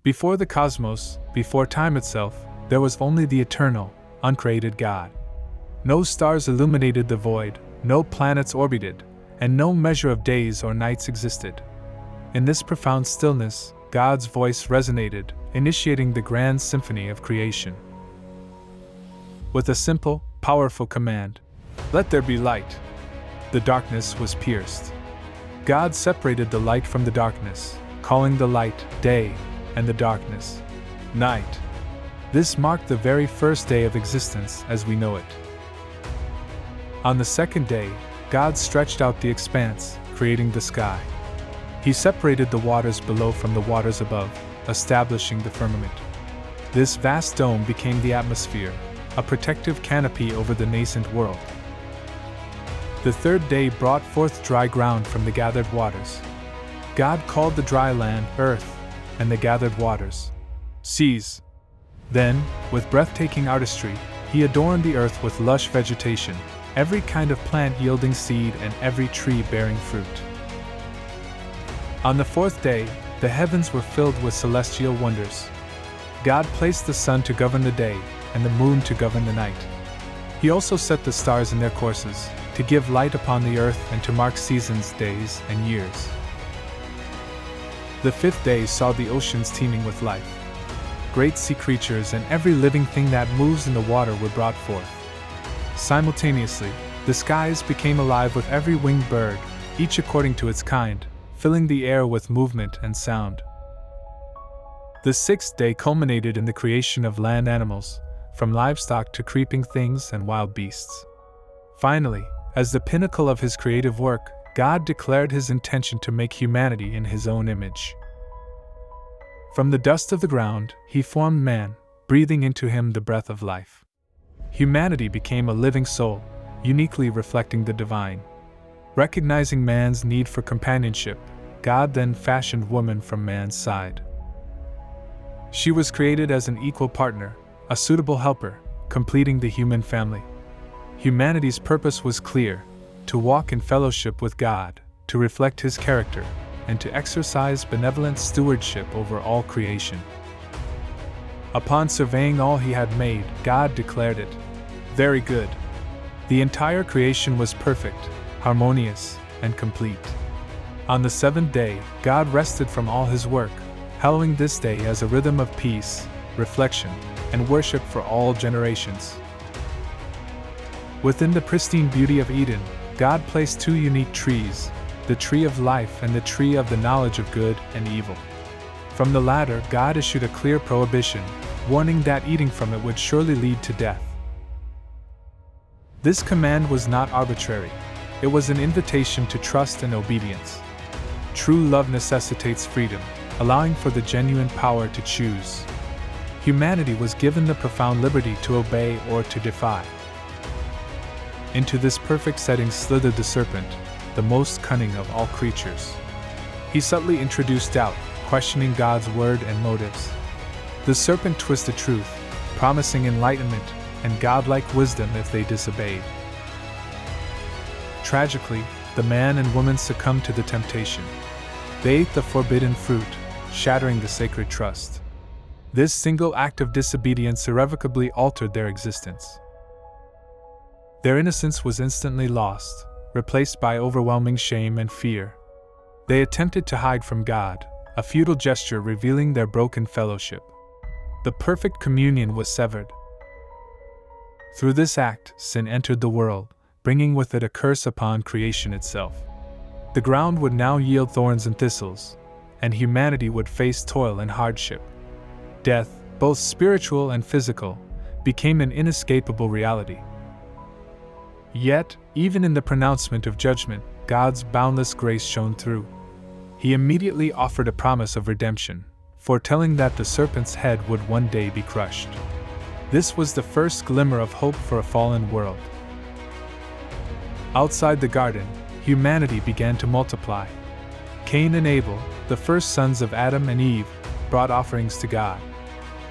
Before the cosmos, before time itself, there was only the eternal, uncreated God. No stars illuminated the void, no planets orbited, and no measure of days or nights existed. In this profound stillness, God's voice resonated, initiating the grand symphony of creation. With a simple, powerful command, "Let there be light," the darkness was pierced. God separated the light from the darkness, calling the light day and the darkness night. This marked the very first day of existence as we know it. On the second day, God stretched out the expanse, creating the sky. He separated the waters below from the waters above, establishing the firmament. This vast dome became the atmosphere, a protective canopy over the nascent world. The third day brought forth dry ground from the gathered waters. God called the dry land earth, and the gathered waters seas. Then, with breathtaking artistry, he adorned the earth with lush vegetation, every kind of plant yielding seed and every tree bearing fruit. On the fourth day, the heavens were filled with celestial wonders. God placed the sun to govern the day, and the moon to govern the night. He also set the stars in their courses, to give light upon the earth and to mark seasons, days, and years. The fifth day saw the oceans teeming with life. Great sea creatures and every living thing that moves in the water were brought forth. Simultaneously, the skies became alive with every winged bird, each according to its kind, filling the air with movement and sound. The sixth day culminated in the creation of land animals, from livestock to creeping things and wild beasts. Finally, as the pinnacle of his creative work, God declared his intention to make humanity in his own image. From the dust of the ground, he formed man, breathing into him the breath of life. Humanity became a living soul, uniquely reflecting the divine. Recognizing man's need for companionship, God then fashioned woman from man's side. She was created as an equal partner, a suitable helper, completing the human family. Humanity's purpose was clear: to walk in fellowship with God, to reflect his character, and to exercise benevolent stewardship over all creation. Upon surveying all he had made, God declared it very good. The entire creation was perfect, harmonious, and complete. On the seventh day, God rested from all his work, hallowing this day as a rhythm of peace, reflection, and worship for all generations. Within the pristine beauty of Eden, God placed two unique trees, the tree of life and the tree of the knowledge of good and evil. From the latter, God issued a clear prohibition, warning that eating from it would surely lead to death. This command was not arbitrary. It was an invitation to trust and obedience. True love necessitates freedom, allowing for the genuine power to choose. Humanity was given the profound liberty to obey or to defy. Into this perfect setting slithered the serpent, the most cunning of all creatures. He subtly introduced doubt, questioning God's word and motives. The serpent twisted truth, promising enlightenment and godlike wisdom if they disobeyed. Tragically, the man and woman succumbed to the temptation. They ate the forbidden fruit, shattering the sacred trust. This single act of disobedience irrevocably altered their existence. Their innocence was instantly lost, replaced by overwhelming shame and fear. They attempted to hide from God, a futile gesture revealing their broken fellowship. The perfect communion was severed. Through this act, sin entered the world, bringing with it a curse upon creation itself. The ground would now yield thorns and thistles, and humanity would face toil and hardship. Death, both spiritual and physical, became an inescapable reality. Yet, even in the pronouncement of judgment, God's boundless grace shone through. He immediately offered a promise of redemption, foretelling that the serpent's head would one day be crushed. This was the first glimmer of hope for a fallen world. Outside the garden, humanity began to multiply. Cain and Abel, the first sons of Adam and Eve, brought offerings to God.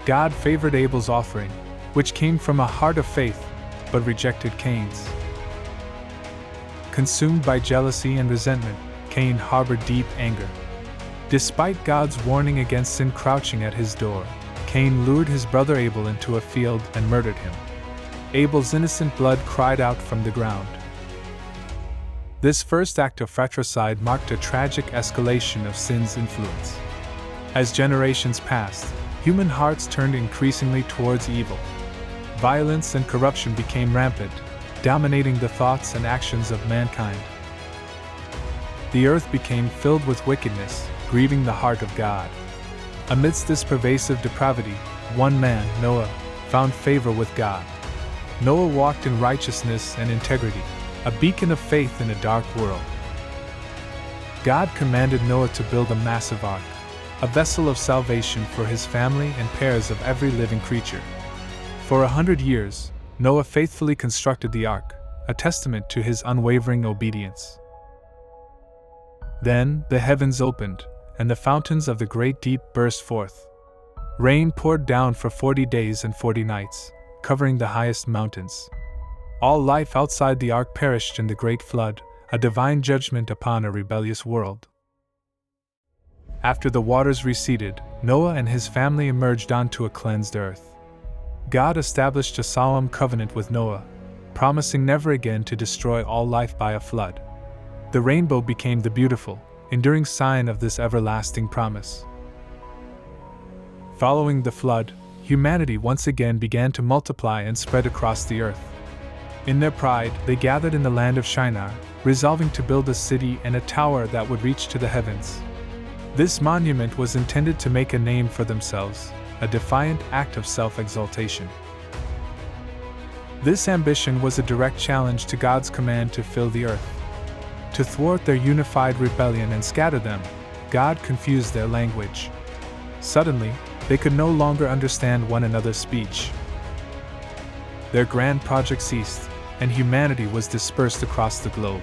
God favored Abel's offering, which came from a heart of faith, but rejected Cain's. Consumed by jealousy and resentment, Cain harbored deep anger. Despite God's warning against sin crouching at his door, Cain lured his brother Abel into a field and murdered him. Abel's innocent blood cried out from the ground. This first act of fratricide marked a tragic escalation of sin's influence. As generations passed, human hearts turned increasingly towards evil. Violence and corruption became rampant, dominating the thoughts and actions of mankind. The earth became filled with wickedness, grieving the heart of God. Amidst this pervasive depravity, one man, Noah, found favor with God. Noah walked in righteousness and integrity, a beacon of faith in a dark world. God commanded Noah to build a massive ark, a vessel of salvation for his family and pairs of every living creature. For 100 years, Noah faithfully constructed the ark, a testament to his unwavering obedience. Then the heavens opened, and the fountains of the great deep burst forth. Rain poured down for 40 days and 40 nights, covering the highest mountains. All life outside the ark perished in the great flood, a divine judgment upon a rebellious world. After the waters receded, Noah and his family emerged onto a cleansed earth. God established a solemn covenant with Noah, promising never again to destroy all life by a flood. The rainbow became the beautiful, enduring sign of this everlasting promise. Following the flood, humanity once again began to multiply and spread across the earth. In their pride, they gathered in the land of Shinar, resolving to build a city and a tower that would reach to the heavens. This monument was intended to make a name for themselves, a defiant act of self-exaltation. This ambition was a direct challenge to God's command to fill the earth. To thwart their unified rebellion and scatter them, God confused their language. Suddenly, they could no longer understand one another's speech. Their grand project ceased, and humanity was dispersed across the globe.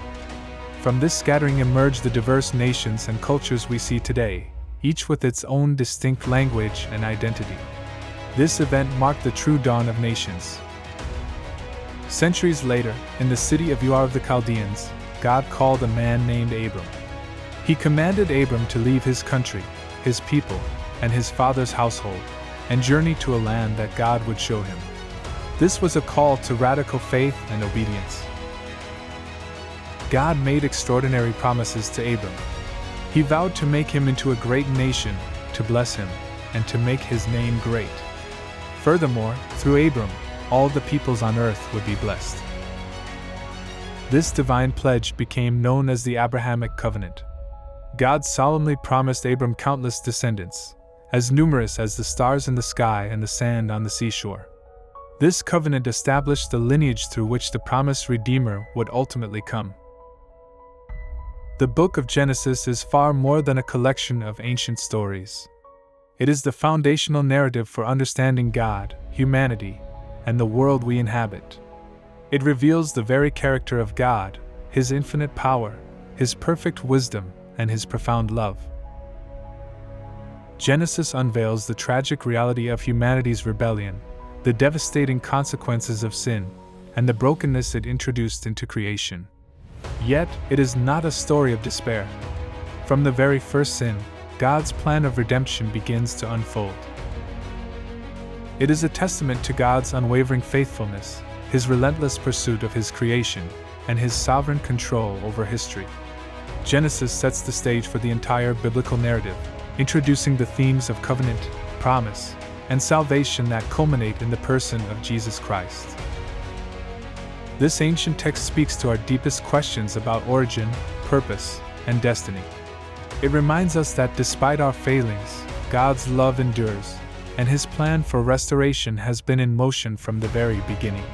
From this scattering emerged the diverse nations and cultures we see today, each with its own distinct language and identity. This event marked the true dawn of nations. Centuries later, in the city of Ur of the Chaldeans, God called a man named Abram. He commanded Abram to leave his country, his people, and his father's household, and journey to a land that God would show him. This was a call to radical faith and obedience. God made extraordinary promises to Abram. He vowed to make him into a great nation, to bless him, and to make his name great. Furthermore, through Abram, all the peoples on earth would be blessed. This divine pledge became known as the Abrahamic covenant. God solemnly promised Abram countless descendants, as numerous as the stars in the sky and the sand on the seashore. This covenant established the lineage through which the promised Redeemer would ultimately come. The book of Genesis is far more than a collection of ancient stories. It is the foundational narrative for understanding God, humanity, and the world we inhabit. It reveals the very character of God, His infinite power, His perfect wisdom, and His profound love. Genesis unveils the tragic reality of humanity's rebellion, the devastating consequences of sin, and the brokenness it introduced into creation. Yet, it is not a story of despair. From the very first sin, God's plan of redemption begins to unfold. It is a testament to God's unwavering faithfulness, His relentless pursuit of His creation, and His sovereign control over history. Genesis sets the stage for the entire biblical narrative, introducing the themes of covenant, promise, and salvation that culminate in the person of Jesus Christ. This ancient text speaks to our deepest questions about origin, purpose, and destiny. It reminds us that despite our failings, God's love endures, and His plan for restoration has been in motion from the very beginning.